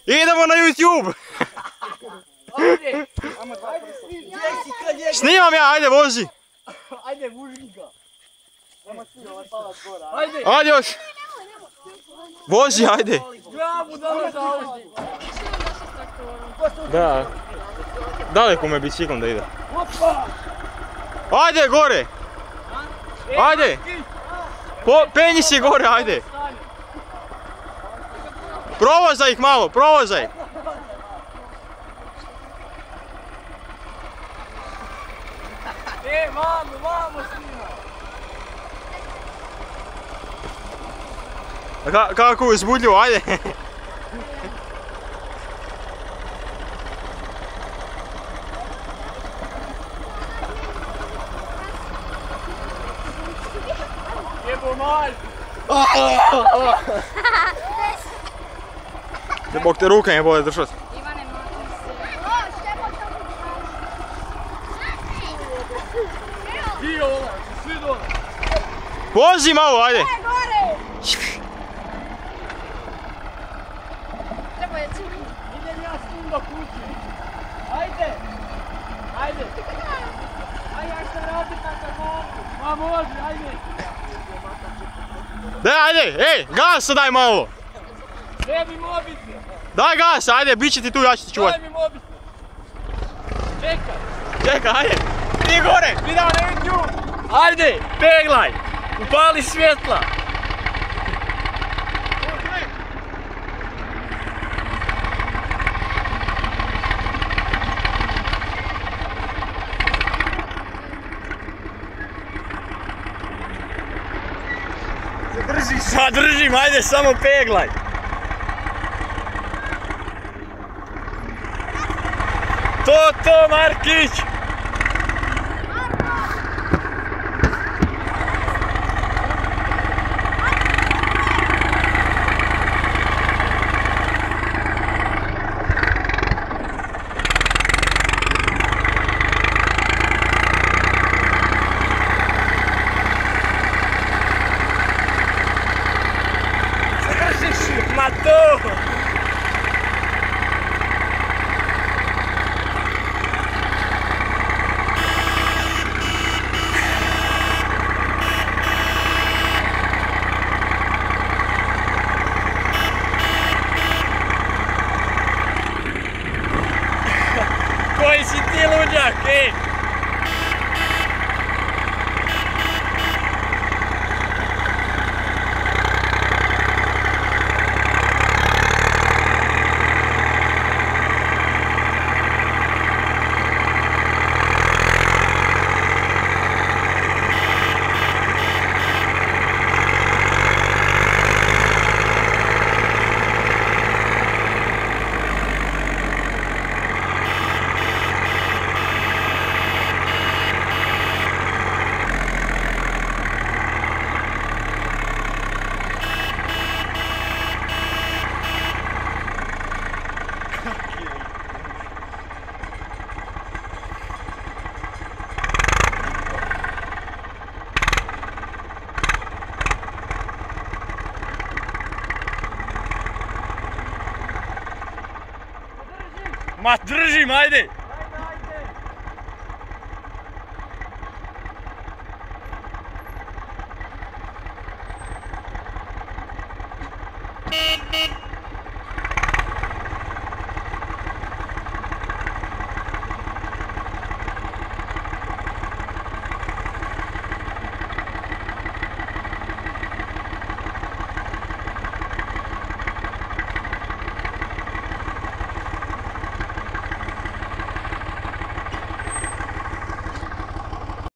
Idemo na YouTube! Snimam ja, ajde vozi! Ajde, vužni ga! Ajde još! Vozi, ajde! Da. Daleko me biciklom da ide. Ajde gore! Ajde! Penji si gore, ajde! Provozaj ih malo, provozaj! Vamo snima! Kako uzbudljivo, ajde! Jebo mal! Bog te ruke ne bole držati. Ivane, Ti ovo, svi dole! Vozi malo, ajde! treba je curi. Idem ja s njim do kuće! Ajde! Ajde! Ajde, ja šta radi kako mogu! Ma može, ajde! Ajde, ej, gasa daj malo! Daj mi mobitel! Daj gas, ajde, bit će ti tu, ja ću ti čuvati. Daj mi mobitel! Čekaj! Čekaj, ajde! Ti gore! Idemo na YouTube! Ajde, peglaj! Upali svjetla! Zadržim, ajde, samo peglaj! To, Markić! Ma to! Koji si ti luđak, ej! Ma držim, ajde! Ajde!